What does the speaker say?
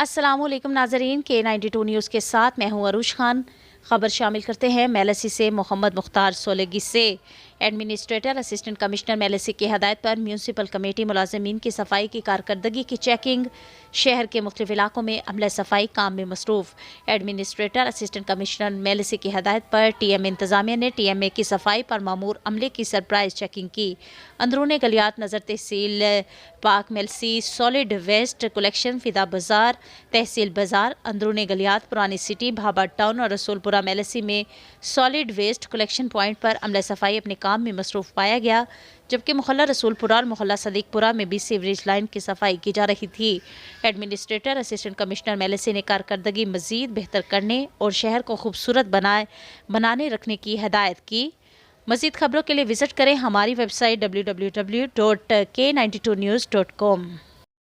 السلام علیکم ناظرین، K92 نیوز کے ساتھ میں ہوں عروش خان۔ خبر شامل کرتے ہیں میلسی سے محمد مختار سولگی سے۔ ایڈمنسٹریٹر اسسٹنٹ کمشنر میلسی کی ہدایت پر میونسپل کمیٹی ملازمین کی صفائی کی کارکردگی کی چیکنگ۔ شہر کے مختلف علاقوں میں عملہ صفائی کام میں مصروف۔ ایڈمنسٹریٹر اسسٹنٹ کمشنر میلسی کی ہدایت پر ٹی ایم انتظامیہ نے ٹی ایم اے کی صفائی پر مامور عملے کی سرپرائز چیکنگ کی۔ اندرون گلیات نظر تحصیل پاک میلسی سالڈ ویسٹ کلیکشن فدا بازار تحصیل بازار، اندرون گلیات پرانی سٹی بھابا ٹاؤن اور رسول پورہ میلسی میں سالڈ ویسٹ کلیکشن پوائنٹ پر عملہ صفائی اپنے کام میں مصروف پایا گیا، جبکہ محلہ رسول پورہ اور محلہ صدیق پورہ میں بھی سیوریج لائن کی صفائی کی جا رہی تھی۔ ایڈمنسٹریٹر اسسٹنٹ کمشنر میلسی نے کارکردگی مزید بہتر کرنے اور شہر کو خوبصورت بنانے رکھنے کی ہدایت کی۔ مزید خبروں کے لیے وزٹ کریں ہماری ویب سائٹ www.k92news.com۔